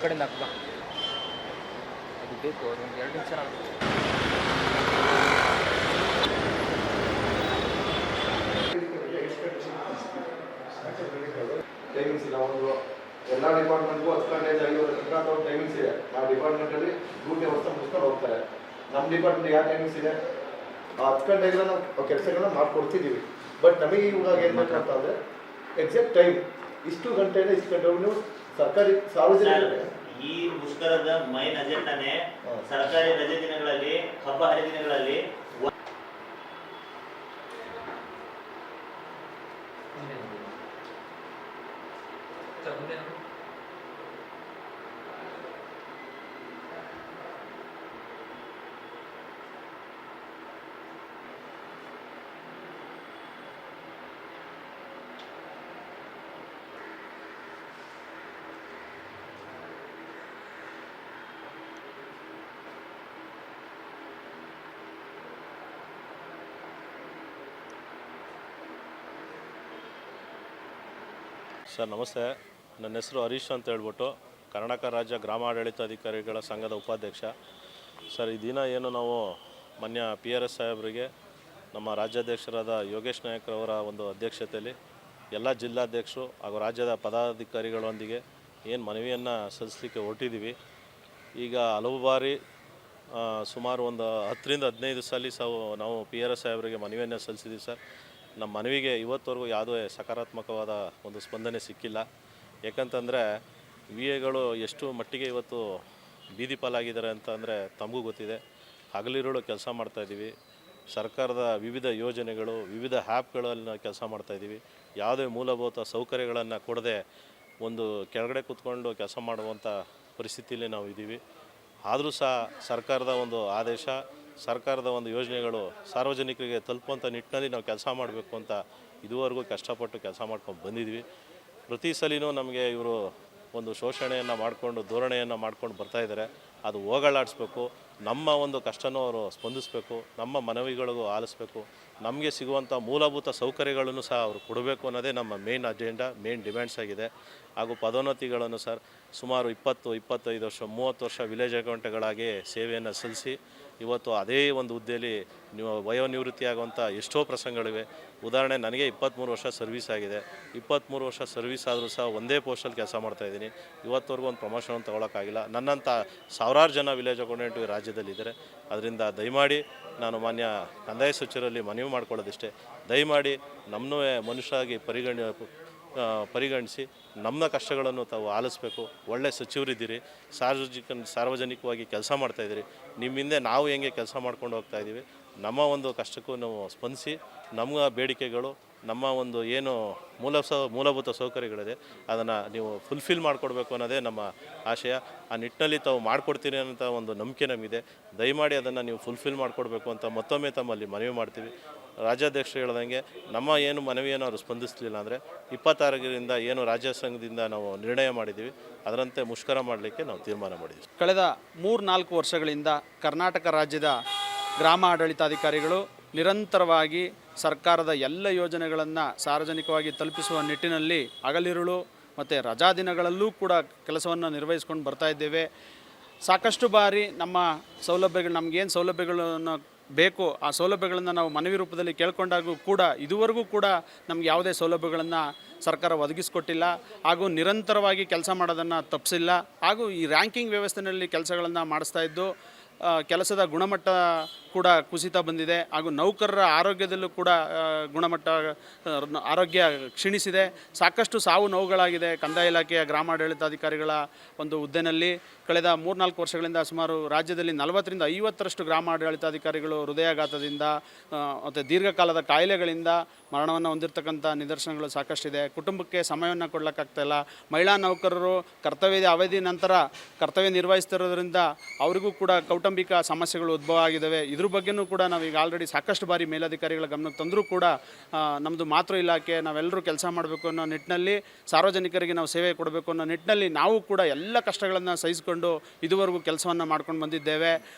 ಕಡೆಯಿಂದ ಹಾಕಿ ಬಾ. ಅದು ಬೇಕು ಅವ್ರು ಒಂದು 2 ನಿಮಿಷ ನಾನು ಟೈಮಿಂಗ್ಸ್ ಇಲ್ಲ. ಒಂದು ಎಲ್ಲ ಡಿಪಾರ್ಟ್ಮೆಂಟ್ಗೂ 10 ಗಂಟೆಯಿಂದ 5 ತನಕ ಟೈಮಿಂಗ್ಸ್ ಇದೆ. ಆ ಡಿಪಾರ್ಟ್ಮೆಂಟಲ್ಲಿ ಡ್ಯೂಟಿ ಅವಸ್ಥೆ ಮುಗಿಸ್ಕೊಂಡು ಹೋಗ್ತಾರೆ. ನಮ್ಮ ಡಿಪಾರ್ಟ್ಮೆಂಟ್ ಯಾವ ಟೈಮಿಂಗ್ಸ್ ಇದೆ, ಆ 10 ಗಂಟೆಗೆಲ್ಲ ನಾವು ಕೆಲಸಗಳನ್ನ ಮಾಡಿಕೊಡ್ತಿದ್ದೀವಿ. ಬಟ್ ನಮಗೆ ಇವಾಗ ಏನು ಬೇಕಂತ ಅಂದರೆ ಎಕ್ಸಾಕ್ಟ್ ಟೈಮ್ ಇಷ್ಟು ಗಂಟೆಯಿಂದ ಇಷ್ಟು ಗಂಟೆ ನೀವು ಸರ್ಕಾರಿ ಸಾರ್ವಜನಿಕ ಈ ಮುಷ್ಕರದ ಮೈನ್ ಅಜೆಂಡಾನೇ ಸರ್ಕಾರಿ ರಜೆ ದಿನಗಳಲ್ಲಿ, ಹಬ್ಬ ಹರಿದಿನಗಳಲ್ಲಿ ಸರ್ ನಮಸ್ತೆ. ನನ್ನ ಹೆಸರು ಹರೀಶ್ ಅಂತ ಹೇಳ್ಬಿಟ್ಟು ಕರ್ನಾಟಕ ರಾಜ್ಯ ಗ್ರಾಮ ಆಡಳಿತಾಧಿಕಾರಿಗಳ ಸಂಘದ ಉಪಾಧ್ಯಕ್ಷ. ಸರ್ ಈ ದಿನ ಏನು ನಾವು ಮಾನ್ಯ PRS ಸಾಹೇಬರಿಗೆ ನಮ್ಮ ರಾಜ್ಯಾಧ್ಯಕ್ಷರಾದ ಯೋಗೇಶ್ ನಾಯಕ್ರವರ ಒಂದು ಅಧ್ಯಕ್ಷತೆಯಲ್ಲಿ ಎಲ್ಲ ಜಿಲ್ಲಾಧ್ಯಕ್ಷರು ಹಾಗೂ ರಾಜ್ಯದ ಪದಾಧಿಕಾರಿಗಳೊಂದಿಗೆ ಏನು ಮನವಿಯನ್ನು ಸಲ್ಲಿಸಲಿಕ್ಕೆ ಹೊರಟಿದ್ದೀವಿ. ಈಗ ಹಲವು ಬಾರಿ ಸುಮಾರು ಒಂದು 10ರಿಂದ 15 ಸಲ ನಾವು PRS ಸಾಹೇಬರಿಗೆ ಮನವಿಯನ್ನು ಸಲ್ಲಿಸಿದ್ದೀವಿ ಸರ್. ನಮ್ಮ ಮನವಿಗೆ ಇವತ್ತವರೆಗೂ ಯಾವುದೇ ಸಕಾರಾತ್ಮಕವಾದ ಒಂದು ಸ್ಪಂದನೆ ಸಿಕ್ಕಿಲ್ಲ. ಯಾಕಂತಂದರೆ VAಗಳು ಎಷ್ಟು ಮಟ್ಟಿಗೆ ಇವತ್ತು ಬೀದಿ ಪಾಲಾಗಿದ್ದಾರೆ ಅಂತಂದರೆ ತಮಗೂ ಗೊತ್ತಿದೆ. ಹಗಲಿರುಳು ಕೆಲಸ ಮಾಡ್ತಾಯಿದ್ದೀವಿ. ಸರ್ಕಾರದ ವಿವಿಧ ಯೋಜನೆಗಳು, ವಿವಿಧ ಆ್ಯಪ್ಗಳನ್ನು ಕೆಲಸ ಮಾಡ್ತಾಯಿದ್ದೀವಿ. ಯಾವುದೇ ಮೂಲಭೂತ ಸೌಕರ್ಯಗಳನ್ನು ಕೊಡದೆ ಒಂದು ಕೆಳಗಡೆ ಕೂತ್ಕೊಂಡು ಕೆಲಸ ಮಾಡುವಂಥ ಪರಿಸ್ಥಿತಿಯಲ್ಲಿ ನಾವು ಇದ್ದೀವಿ. ಆದರೂ ಸಹ ಸರ್ಕಾರದ ಒಂದು ಆದೇಶ, ಸರ್ಕಾರದ ಒಂದು ಯೋಜನೆಗಳು ಸಾರ್ವಜನಿಕರಿಗೆ ತಲುಪುವಂಥ ನಿಟ್ಟಿನಲ್ಲಿ ನಾವು ಕೆಲಸ ಮಾಡಬೇಕು ಅಂತ ಇದುವರೆಗೂ ಕಷ್ಟಪಟ್ಟು ಕೆಲಸ ಮಾಡ್ಕೊಂಡು ಬಂದಿದ್ವಿ. ಪ್ರತಿ ಸಲಿನೂ ನಮಗೆ ಇವರು ಒಂದು ಶೋಷಣೆಯನ್ನು ಮಾಡಿಕೊಂಡು ಧೋರಣೆಯನ್ನು ಮಾಡ್ಕೊಂಡು ಬರ್ತಾಯಿದ್ದಾರೆ. ಅದು ಹೋಗಲಾಡಿಸ್ಬೇಕು. ನಮ್ಮ ಒಂದು ಕಷ್ಟನೂ ಅವರು ಸ್ಪಂದಿಸಬೇಕು, ನಮ್ಮ ಮನವಿಗಳಿಗೂ ಆಲಿಸಬೇಕು. ನಮಗೆ ಸಿಗುವಂಥ ಮೂಲಭೂತ ಸೌಕರ್ಯಗಳನ್ನು ಸಹ ಅವರು ಕೊಡಬೇಕು ಅನ್ನೋದೇ ನಮ್ಮ ಮೇನ್ ಅಜೆಂಡಾ, ಮೇನ್ ಡಿಮ್ಯಾಂಡ್ಸ್ ಆಗಿದೆ. ಹಾಗೂ ಪದೋನ್ನತಿಗಳನ್ನು ಸರ್ ಸುಮಾರು 20, 25 ವರ್ಷ, 30 ವರ್ಷ ವಿಲೇಜ್ ಅಕೌಂಟ್ಗಳಾಗಿ ಸೇವೆಯನ್ನು ಸಲ್ಲಿಸಿ ಇವತ್ತು ಅದೇ ಒಂದು ಹುದ್ದೆಯಲ್ಲಿ ವಯೋನಿವೃತ್ತಿ ಆಗುವಂಥ ಎಷ್ಟೋ ಪ್ರಸಂಗಗಳಿವೆ. ಉದಾಹರಣೆ, ನನಗೆ 23 ವರ್ಷ ಸರ್ವಿಸ್ ಆಗಿದೆ. 23 ವರ್ಷ ಸರ್ವಿಸ್ ಆದರೂ ಸಹ ಒಂದೇ ಪೋಸ್ಟಲ್ಲಿ ಕೆಲಸ ಮಾಡ್ತಾಯಿದ್ದೀನಿ. ಇವತ್ತವರೆಗೂ ಒಂದು ಪ್ರಮೋಷನ್ ತೊಗೊಳಕ್ಕಾಗಿಲ್ಲ. ನನ್ನಂಥ ಸಾವಿರಾರು ಜನ ವಿಲೇಜ್ ಅಕೌಂಟೆಂಟ್ ರಾಜ್ಯದಲ್ಲಿದ್ದಾರೆ. ಅದರಿಂದ ದಯಮಾಡಿ ನಾನು ಮಾನ್ಯ ಕಂದಾಯ ಸಚಿವರಲ್ಲಿ ಮನವಿ ಮಾಡ್ಕೊಳ್ಳೋದಿಷ್ಟೇ, ದಯಮಾಡಿ ನಮ್ಮನ್ನೂ ಮನುಷ್ಯರಾಗಿ ಪರಿಗಣಿಸಿ ನಮ್ಮ ಕಷ್ಟಗಳನ್ನು ತಾವು ಆಲಿಸಬೇಕು. ಒಳ್ಳೆ ಸಚಿವರಿದ್ದೀರಿ, ಸಾರ್ವಜನಿಕವಾಗಿ ಕೆಲಸ ಮಾಡ್ತಾಯಿದ್ದೀರಿ. ನಿಮ್ಮಿಂದ ನಾವು ಹೆಂಗೆ ಕೆಲಸ ಮಾಡ್ಕೊಂಡು ಹೋಗ್ತಾಯಿದ್ದೀವಿ, ನಮ್ಮ ಒಂದು ಕಷ್ಟಕ್ಕೂ ನಾವು ಸ್ಪಂದಿಸಿ ನಮ್ಮ ಬೇಡಿಕೆಗಳು, ನಮ್ಮ ಒಂದು ಏನು ಮೂಲಭೂತ ಸೌಕರ್ಯಗಳಿದೆ ಅದನ್ನು ನೀವು ಫುಲ್ಫಿಲ್ ಮಾಡಿಕೊಡ್ಬೇಕು ಅನ್ನೋದೇ ನಮ್ಮ ಆಶಯ. ಆ ನಿಟ್ಟಿನಲ್ಲಿ ತಾವು ಮಾಡಿಕೊಡ್ತೀರಿ ಅನ್ನೋಂಥ ಒಂದು ನಂಬಿಕೆ ನಮಗಿದೆ. ದಯಮಾಡಿ ಅದನ್ನು ನೀವು ಫುಲ್ಫಿಲ್ ಮಾಡಿಕೊಡ್ಬೇಕು ಅಂತ ಮತ್ತೊಮ್ಮೆ ತಮ್ಮಲ್ಲಿ ಮನವಿ ಮಾಡ್ತೀವಿ. ರಾಜ್ಯಾಧ್ಯಕ್ಷರು ಹೇಳ್ದಂಗೆ ನಮ್ಮ ಏನು ಮನವಿಯನ್ನು ಅವರು ಸ್ಪಂದಿಸಲಿಲ್ಲ ಅಂದರೆ 26ರಿಂದ ಏನು ರಾಜ್ಯ ಸಂಘದಿಂದ ನಾವು ನಿರ್ಣಯ ಮಾಡಿದ್ದೀವಿ, ಅದರಂತೆ ಮುಷ್ಕರ ಮಾಡಲಿಕ್ಕೆ ನಾವು ತೀರ್ಮಾನ ಮಾಡಿದ್ದೀವಿ. ಕಳೆದ 3-4 ವರ್ಷಗಳಿಂದ ಕರ್ನಾಟಕ ರಾಜ್ಯದ ಗ್ರಾಮ ಆಡಳಿತಾಧಿಕಾರಿಗಳು ನಿರಂತರವಾಗಿ ಸರ್ಕಾರದ ಎಲ್ಲ ಯೋಜನೆಗಳನ್ನು ಸಾರ್ವಜನಿಕವಾಗಿ ತಲುಪಿಸುವ ನಿಟ್ಟಿನಲ್ಲಿ ಹಗಲಿರುಳು ಮತ್ತು ರಜಾ ದಿನಗಳಲ್ಲೂ ಕೂಡ ಕೆಲಸವನ್ನು ನಿರ್ವಹಿಸ್ಕೊಂಡು ಬರ್ತಾ ಇದ್ದೇವೆ. ಸಾಕಷ್ಟು ಬಾರಿ ನಮ್ಮ ಸೌಲಭ್ಯಗಳು, ನಮಗೇನು ಸೌಲಭ್ಯಗಳನ್ನು ಬೇಕು ಆ ಸೌಲಭ್ಯಗಳನ್ನು ನಾವು ಮನವಿ ರೂಪದಲ್ಲಿ ಕೇಳ್ಕೊಂಡಾಗೂ ಕೂಡ ಇದುವರೆಗೂ ಕೂಡ ನಮ್ಗೆ ಯಾವುದೇ ಸೌಲಭ್ಯಗಳನ್ನು ಸರ್ಕಾರ ಒದಗಿಸ್ಕೊಟ್ಟಿಲ್ಲ. ಹಾಗೂ ನಿರಂತರವಾಗಿ ಕೆಲಸ ಮಾಡೋದನ್ನು ತಪ್ಪಿಸಿಲ್ಲ. ಹಾಗೂ ಈ ರ್ಯಾಂಕಿಂಗ್ ವ್ಯವಸ್ಥೆಯಲ್ಲಿ ಕೆಲಸಗಳನ್ನು ಮಾಡಿಸ್ತಾ ಇದ್ದು ಕೆಲಸದ ಗುಣಮಟ್ಟ ಕೂಡ ಕುಸಿತ ಬಂದಿದೆ. ಹಾಗೂ ನೌಕರರ ಆರೋಗ್ಯದಲ್ಲೂ ಕೂಡ ಆರೋಗ್ಯ ಕ್ಷೀಣಿಸಿದೆ. ಸಾಕಷ್ಟು ಸಾವು ನೋವುಗಳಾಗಿದೆ ಕಂದಾಯ ಇಲಾಖೆಯ ಗ್ರಾಮಾಡಳಿತಾಧಿಕಾರಿಗಳ ಒಂದು ಹುದ್ದೆನಲ್ಲಿ. ಕಳೆದ 3-4 ವರ್ಷಗಳಿಂದ ಸುಮಾರು ರಾಜ್ಯದಲ್ಲಿ 40ರಿಂದ 50ರಷ್ಟು ಗ್ರಾಮಾಡಳಿತಾಧಿಕಾರಿಗಳು ಹೃದಯಾಘಾತದಿಂದ ಮತ್ತು ದೀರ್ಘಕಾಲದ ಕಾಯಿಲೆಗಳಿಂದ ಮರಣವನ್ನು ಹೊಂದಿರತಕ್ಕಂಥ ನಿದರ್ಶನಗಳು ಸಾಕಷ್ಟಿದೆ. ಕುಟುಂಬಕ್ಕೆ ಸಮಯವನ್ನು ಕೊಡಲಿಕ್ಕಾಗ್ತಾಯಿಲ್ಲ. ಮಹಿಳಾ ನೌಕರರು ಕರ್ತವ್ಯದ ಅವಧಿ ನಂತರ ಕರ್ತವ್ಯ ನಿರ್ವಹಿಸ್ತಿರೋದ್ರಿಂದ ಅವರಿಗೂ ಕೂಡ ಕೌಟುಂಬಿಕ ಸಮಸ್ಯೆಗಳು ಉದ್ಭವ ಆಗಿದ್ದಾವೆ. ಇದ್ರ ಬಗ್ಗೆಯೂ ಕೂಡ ನಾವೀಗ ಆಲ್ರೆಡಿ ಸಾಕಷ್ಟು ಬಾರಿ ಮೇಲಧಿಕಾರಿಗಳ ಗಮನಕ್ಕೆ ತಂದರೂ ಕೂಡ ನಮ್ಮದು ಮಾತೃ ಇಲಾಖೆ, ನಾವೆಲ್ಲರೂ ಕೆಲಸ ಮಾಡಬೇಕು ಅನ್ನೋ ನಿಟ್ಟಿನಲ್ಲಿ, ಸಾರ್ವಜನಿಕರಿಗೆ ನಾವು ಸೇವೆ ಕೊಡಬೇಕು ಅನ್ನೋ ನಿಟ್ಟಿನಲ್ಲಿ ನಾವು ಕೂಡ ಎಲ್ಲ ಕಷ್ಟಗಳನ್ನು ಸಹಿಸಿಕೊಂಡು ಇದುವರೆಗೂ ಕೆಲಸವನ್ನು ಮಾಡ್ಕೊಂಡು ಬಂದಿದ್ದೇವೆ.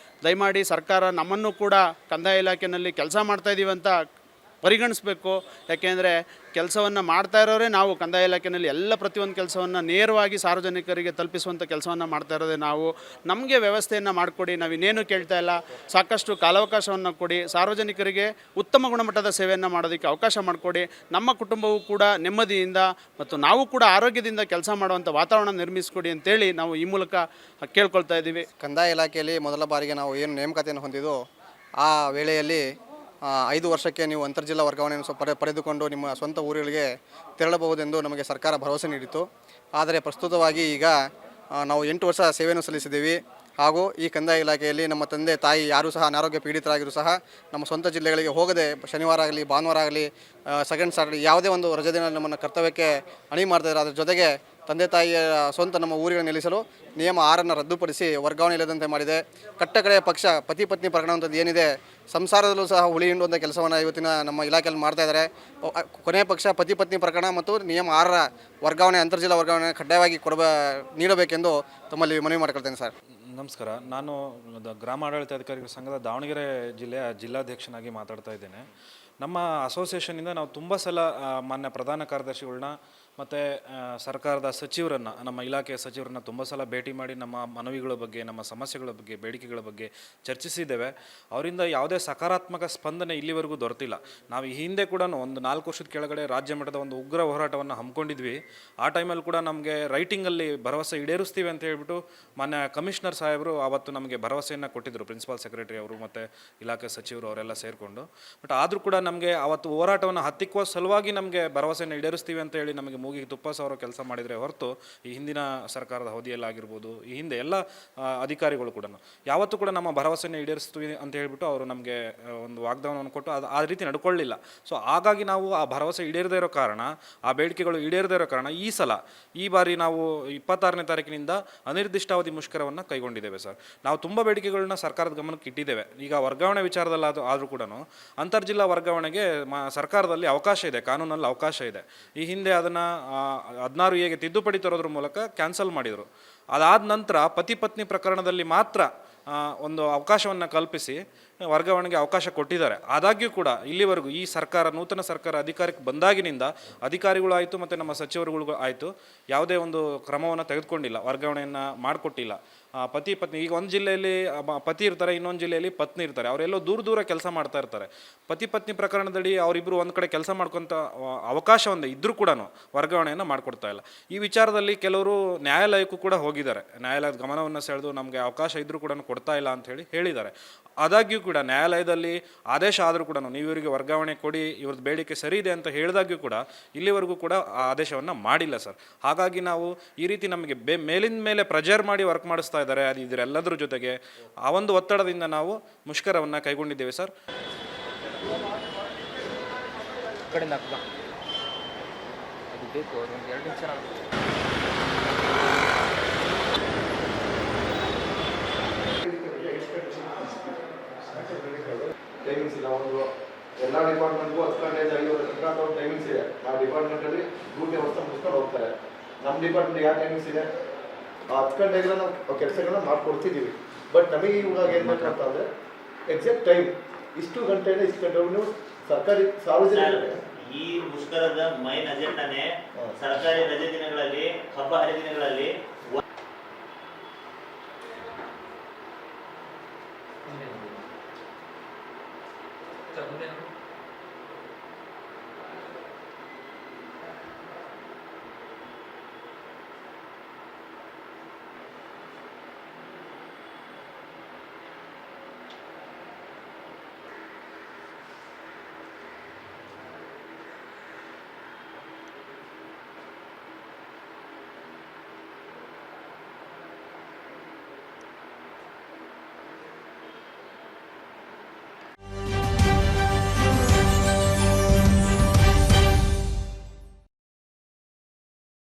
ದಯಮಾಡಿ ಸರ್ಕಾರ ನಮ್ಮನ್ನು ಕೂಡ ಕಂದಾಯ ಇಲಾಖೆಯಲ್ಲಿ ಕೆಲಸ ಮಾಡ್ತಾಯಿದ್ದೀವಿ ಅಂತ ಪರಿಗಣಿಸಬೇಕು. ಯಾಕೆಂದರೆ ಕೆಲಸವನ್ನು ಮಾಡ್ತಾ ಇರೋರೇ ನಾವು ಕಂದಾಯ ಇಲಾಖೆಯಲ್ಲಿ ಎಲ್ಲ ಪ್ರತಿಯೊಂದು ಕೆಲಸವನ್ನು ನೇರವಾಗಿ ಸಾರ್ವಜನಿಕರಿಗೆ ತಲುಪಿಸುವಂಥ ಕೆಲಸವನ್ನು ಮಾಡ್ತಾ ಇರೋದೇ ನಾವು. ನಮಗೆ ವ್ಯವಸ್ಥೆಯನ್ನು ಮಾಡಿಕೊಡಿ, ನಾವು ಇನ್ನೇನು ಕೇಳ್ತಾ ಇಲ್ಲ, ಸಾಕಷ್ಟು ಕಾಲಾವಕಾಶವನ್ನು ಕೊಡಿ, ಸಾರ್ವಜನಿಕರಿಗೆ ಉತ್ತಮ ಗುಣಮಟ್ಟದ ಸೇವೆಯನ್ನು ಮಾಡೋದಕ್ಕೆ ಅವಕಾಶ ಮಾಡಿಕೊಡಿ, ನಮ್ಮ ಕುಟುಂಬವೂ ಕೂಡ ನೆಮ್ಮದಿಯಿಂದ ಮತ್ತು ನಾವು ಕೂಡ ಆರೋಗ್ಯದಿಂದ ಕೆಲಸ ಮಾಡುವಂಥ ವಾತಾವರಣ ನಿರ್ಮಿಸಿಕೊಡಿ ಅಂತೇಳಿ ನಾವು ಈ ಮೂಲಕ ಕೇಳ್ಕೊಳ್ತಾ ಇದ್ದೀವಿ. ಕಂದಾಯ ಇಲಾಖೆಯಲ್ಲಿ ಮೊದಲ ಬಾರಿಗೆ ನಾವು ಏನು ನೇಮಕಾತಿಯನ್ನು ಹೊಂದಿದ್ದು ಆ ವೇಳೆಯಲ್ಲಿ 5 ವರ್ಷಕ್ಕೆ ನೀವು ಅಂತರ್ಜಿಲ್ಲಾ ವರ್ಗಾವಣೆಯನ್ನು ಪಡೆದುಕೊಂಡು ನಿಮ್ಮ ಸ್ವಂತ ಊರುಗಳಿಗೆ ತೆರಳಬಹುದೆಂದು ನಮಗೆ ಸರ್ಕಾರ ಭರವಸೆ ನೀಡಿತು. ಆದರೆ ಪ್ರಸ್ತುತವಾಗಿ ಈಗ ನಾವು 8 ವರ್ಷ ಸೇವೆಯನ್ನು ಸಲ್ಲಿಸಿದ್ದೀವಿ. ಹಾಗೂ ಈ ಕಂದಾಯ ಇಲಾಖೆಯಲ್ಲಿ ನಮ್ಮ ತಂದೆ ತಾಯಿ ಯಾರೂ ಸಹ ಅನಾರೋಗ್ಯ ಪೀಡಿತರಾಗಿರೂ ಸಹ ನಮ್ಮ ಸ್ವಂತ ಜಿಲ್ಲೆಗಳಿಗೆ ಹೋಗದೆ ಶನಿವಾರ ಆಗಲಿ ಭಾನುವಾರ ಆಗಲಿ ಸೆಕೆಂಡ್ ಸಾಟರ್ಡೆ ಯಾವುದೇ ಒಂದು ರಜೆ ದಿನ ನಮ್ಮನ್ನು ಕರ್ತವ್ಯಕ್ಕೆ ಅಣಿ ಮಾಡ್ತಾಯಿದ್ದಾರೆ. ಅದರ ಜೊತೆಗೆ ತಂದೆ ತಾಯಿಯ ಸ್ವಂತ ನಮ್ಮ ಊರಿಗೆ ನಿಲ್ಲಿಸಲು ನಿಯಮ 6 ರದ್ದುಪಡಿಸಿ ವರ್ಗಾವಣೆ ಇಲ್ಲದಂತೆ ಮಾಡಿದೆ. ಕಟ್ಟಕಡೆಯ ಪಕ್ಷ ಪತಿ ಪತ್ನಿ ಪ್ರಕರಣ ಅಂತದ್ದು ಏನಿದೆ, ಸಂಸಾರದಲ್ಲೂ ಸಹ ಹುಳಿ ಹಿಂಡುವಂಥ ಕೆಲಸವನ್ನು ಇವತ್ತಿನ ನಮ್ಮ ಇಲಾಖೆಯಲ್ಲಿ ಮಾಡ್ತಾ ಇದ್ದಾರೆ. ಕೊನೆಯ ಪಕ್ಷ ಪತಿ ಪತ್ನಿ ಪ್ರಕರಣ ಮತ್ತು ನಿಯಮ 6 ವರ್ಗಾವಣೆ ಅಂತರ್ಜಿಲ್ಲಾ ವರ್ಗಾವಣೆ ಕಡ್ಡಾಯವಾಗಿ ನೀಡಬೇಕೆಂದು ತಮ್ಮಲ್ಲಿ ಮನವಿ ಮಾಡ್ಕೊಳ್ತೇನೆ ಸರ್. ನಮಸ್ಕಾರ. ನಾನು ಗ್ರಾಮಾಡಳಿತಾಧಿಕಾರಿಗಳ ಸಂಘದ ದಾವಣಗೆರೆ ಜಿಲ್ಲೆಯ ಜಿಲ್ಲಾಧ್ಯಕ್ಷನಾಗಿ ಮಾತಾಡ್ತಾ ಇದ್ದೇನೆ. ನಮ್ಮ ಅಸೋಸಿಯೇಷನಿಂದ ನಾವು ತುಂಬ ಸಲ ಮಾನ್ಯ ಪ್ರಧಾನ ಕಾರ್ಯದರ್ಶಿಗಳನ್ನ ಮತ್ತು ಸರ್ಕಾರದ ಸಚಿವರನ್ನು, ನಮ್ಮ ಇಲಾಖೆಯ ಸಚಿವರನ್ನು ತುಂಬ ಸಲ ಭೇಟಿ ಮಾಡಿ ನಮ್ಮ ಮನವಿಗಳ ಬಗ್ಗೆ, ನಮ್ಮ ಸಮಸ್ಯೆಗಳ ಬಗ್ಗೆ, ಬೇಡಿಕೆಗಳ ಬಗ್ಗೆ ಚರ್ಚಿಸಿದ್ದೇವೆ. ಅವರಿಂದ ಯಾವುದೇ ಸಕಾರಾತ್ಮಕ ಸ್ಪಂದನೆ ಇಲ್ಲಿವರೆಗೂ ದೊರೆತಿಲ್ಲ. ನಾವು ಈ ಹಿಂದೆ ಕೂಡ ಒಂದು 4 ವರ್ಷದ ಕೆಳಗಡೆ ರಾಜ್ಯ ಮಟ್ಟದ ಒಂದು ಉಗ್ರ ಹೋರಾಟವನ್ನು ಹಮ್ಮಿಕೊಂಡಿದ್ವಿ. ಆ ಟೈಮಲ್ಲಿ ಕೂಡ ನಮಗೆ ರೈಟಿಂಗಲ್ಲಿ ಭರವಸೆ ಈಡೇರಿಸ್ತೀವಿ ಅಂತ ಹೇಳ್ಬಿಟ್ಟು ಮಾನ್ಯ ಕಮಿಷನರ್ ಸಾಹೇಬರು ಆವತ್ತು ನಮಗೆ ಭರವಸೆಯನ್ನು ಕೊಟ್ಟಿದ್ದರು, ಪ್ರಿನ್ಸಿಪಾಲ್ ಸೆಕ್ರೆಟರಿ ಅವರು ಮತ್ತು ಇಲಾಖೆ ಸಚಿವರು ಅವರೆಲ್ಲ ಸೇರಿಕೊಂಡು. ಬಟ್ ಆದರೂ ಕೂಡ ನಮಗೆ ಆವತ್ತು ಹೋರಾಟವನ್ನು ಹತ್ತಿಕ್ಕುವ ಸಲುವಾಗಿ ನಮಗೆ ಭರವಸೆಯನ್ನು ಈಡೇರಿಸ್ತೀವಿ ಅಂತ ಹೇಳಿ ನಮಗೆ ಮೂಗಿಗೆ ತುಪ್ಪ ಸಾವಿರ ಕೆಲಸ ಮಾಡಿದರೆ ಹೊರತು ಈ ಹಿಂದಿನ ಸರ್ಕಾರದ ಅವಧಿಯಲ್ಲಾಗಿರ್ಬೋದು, ಈ ಹಿಂದೆ ಎಲ್ಲ ಅಧಿಕಾರಿಗಳು ಕೂಡ ಯಾವತ್ತೂ ಕೂಡ ನಮ್ಮ ಭರವಸೆಯನ್ನು ಈಡೇರಿಸ್ತೀವಿ ಅಂತ ಹೇಳ್ಬಿಟ್ಟು ಅವರು ನಮಗೆ ಒಂದು ವಾಗ್ದಾನವನ್ನು ಕೊಟ್ಟು ಆ ರೀತಿ ನಡ್ಕೊಳ್ಳಿಲ್ಲ. ಸೊ ಹಾಗಾಗಿ ನಾವು ಆ ಭರವಸೆ ಈಡೇರದೇ ಇರೋ ಕಾರಣ, ಆ ಬೇಡಿಕೆಗಳು ಈಡೇರದೇ ಇರೋ ಕಾರಣ ಈ ಬಾರಿ ನಾವು 26ನೇ ತಾರೀಕಿನಿಂದ ಅನಿರ್ದಿಷ್ಟಾವಧಿ ಮುಷ್ಕರವನ್ನು ಕೈಗೊಂಡಿದ್ದೇವೆ ಸರ್. ನಾವು ತುಂಬ ಬೇಡಿಕೆಗಳನ್ನ ಸರ್ಕಾರದ ಗಮನಕ್ಕೆ ಇಟ್ಟಿದ್ದೇವೆ. ಈಗ ವರ್ಗಾವಣೆ ವಿಚಾರದಲ್ಲಿ ಆದರೂ ಕೂಡ ಅಂತರ್ಜಿಲ್ಲಾ ವರ್ಗಾವಣೆಗೆ ಸರ್ಕಾರದಲ್ಲಿ ಅವಕಾಶ ಇದೆ, ಕಾನೂನಲ್ಲಿ ಅವಕಾಶ ಇದೆ. ಈ ಹಿಂದೆ ಅದನ್ನು 16A ತಿದ್ದುಪಡಿ ತರೋದ್ರ ಮೂಲಕ ಕ್ಯಾನ್ಸಲ್ ಮಾಡಿದರು. ಅದಾದ ನಂತರ ಪತಿ ಪತ್ನಿ ಪ್ರಕರಣದಲ್ಲಿ ಮಾತ್ರ ಒಂದು ಅವಕಾಶವನ್ನು ಕಲ್ಪಿಸಿ ವರ್ಗಾವಣೆಗೆ ಅವಕಾಶ ಕೊಟ್ಟಿದ್ದಾರೆ. ಆದಾಗ್ಯೂ ಕೂಡ ಇಲ್ಲಿವರೆಗೂ ಈ ಸರ್ಕಾರ, ನೂತನ ಸರ್ಕಾರ ಅಧಿಕಾರಕ್ಕೆ ಬಂದಾಗಿನಿಂದ ಅಧಿಕಾರಿಗಳು ಆಯಿತು ಮತ್ತು ನಮ್ಮ ಸಚಿವರುಗಳು ಆಯಿತು ಯಾವುದೇ ಒಂದು ಕ್ರಮವನ್ನು ತೆಗೆದುಕೊಂಡಿಲ್ಲ, ವರ್ಗಾವಣೆಯನ್ನು ಮಾಡಿಕೊಟ್ಟಿಲ್ಲ. ಪತಿ ಪತ್ನಿ ಈಗ ಒಂದು ಜಿಲ್ಲೆಯಲ್ಲಿ ಪತಿ ಇರ್ತಾರೆ, ಇನ್ನೊಂದು ಜಿಲ್ಲೆಯಲ್ಲಿ ಪತ್ನಿ ಇರ್ತಾರೆ, ಅವರೆಲ್ಲೋ ದೂರ ಕೆಲಸ ಮಾಡ್ತಾ ಇರ್ತಾರೆ. ಪತಿ ಪತ್ನಿ ಪ್ರಕರಣದಲ್ಲಿ ಅವರಿಬ್ಬರು ಒಂದು ಕಡೆ ಕೆಲಸ ಮಾಡ್ಕೊತ ಅವಕಾಶ ಒಂದು ಇದ್ದರೂ ಕೂಡ ವರ್ಗಾವಣೆಯನ್ನು ಮಾಡಿಕೊಡ್ತಾ ಇಲ್ಲ. ಈ ವಿಚಾರದಲ್ಲಿ ಕೆಲವರು ನ್ಯಾಯಾಲಯಕ್ಕೂ ಕೂಡ ಹೋಗಿದ್ದಾರೆ. ನ್ಯಾಯಾಲಯದ ಗಮನವನ್ನು ಸೆಳೆದು ನಮಗೆ ಅವಕಾಶ ಇದ್ದರೂ ಕೂಡ ಕೊಡ್ತಾ ಇಲ್ಲ ಅಂತ ಹೇಳಿದ್ದಾರೆ. ಆದಾಗ್ಯೂ ಕೂಡ ನ್ಯಾಯಾಲಯದಲ್ಲಿ ಆದೇಶ ಆದರೂ ಕೂಡ ನೀವು ಇವರಿಗೆ ವರ್ಗಾವಣೆ ಕೊಡಿ, ಇವ್ರದ್ದು ಬೇಡಿಕೆ ಸರಿ ಇದೆ ಅಂತ ಹೇಳಿದಾಗ್ಯೂ ಕೂಡ ಇಲ್ಲಿವರೆಗೂ ಕೂಡ ಆ ಆದೇಶವನ್ನು ಮಾಡಿಲ್ಲ ಸರ್. ಹಾಗಾಗಿ ನಾವು ಈ ರೀತಿ ನಮಗೆ ಮೇಲಿನ ಮೇಲೆ ಪ್ರೆಜರ್ ಮಾಡಿ ವರ್ಕ್ ಮಾಡಿಸ್ತಾ ಇದ್ದಾರೆ. ಅದು ಇದರೆಲ್ಲದರ ಜೊತೆಗೆ ಆ ಒಂದು ಒತ್ತಡದಿಂದ ನಾವು ಮುಷ್ಕರವನ್ನು ಕೈಗೊಂಡಿದ್ದೇವೆ ಸರ್. ಕಡೆಯಿಂದ ಅದು ಬೇಕು, ಒಂದು 2 ನಿಮಿಷ ಟೈಮಿಂಗ್ಸ್ ಇಲ್ಲ. ಒಂದು ಎಲ್ಲ ಡಿಪಾರ್ಟ್ಮೆಂಟ್ಗೂ 10 ಗಂಟೆ 5:30 ತನಕ ಅಥವಾ ಟೈಮಿಂಗ್ಸ್ ಇದೆ. ಆ ಡಿಪಾರ್ಟ್ಮೆಂಟಲ್ಲಿ ಡ್ಯೂಟಿ ಅವಸ್ಥೆ ಮುಗಿಸ್ಕೊಂಡು ಹೋಗ್ತಾರೆ. ನಮ್ಮ ಡಿಪಾರ್ಟ್ಮೆಂಟ್ ಯಾವ ಟೈಮಿಂಗ್ಸ್ ಇದೆ, ಆ 10 ಗಂಟೆಗೆಲ್ಲ ನಾವು ಕೆಲಸಗಳನ್ನ ಮಾಡಿಕೊಡ್ತಿದ್ದೀವಿ. ಬಟ್ ನಮಗೆ ಇವಾಗ ಏನು ಬೇಕಂತ ಅಂದರೆ ಎಕ್ಸಾಕ್ಟ್ ಟೈಮ್ ಇಷ್ಟು ಗಂಟೆಯಿಂದ ಇಷ್ಟು ಗಂಟೆ ನೀವು ಸರ್ಕಾರಿ ಸಾರ್ವಜನಿಕ ಈ ಮುಷ್ಕರದ ಮೈನ್ ಅಜೆಂಡಾನೇ ಸರ್ಕಾರಿ ರಜೆ ದಿನಗಳಲ್ಲಿ, ಹಬ್ಬ ಹರಿದಿನಗಳಲ್ಲಿ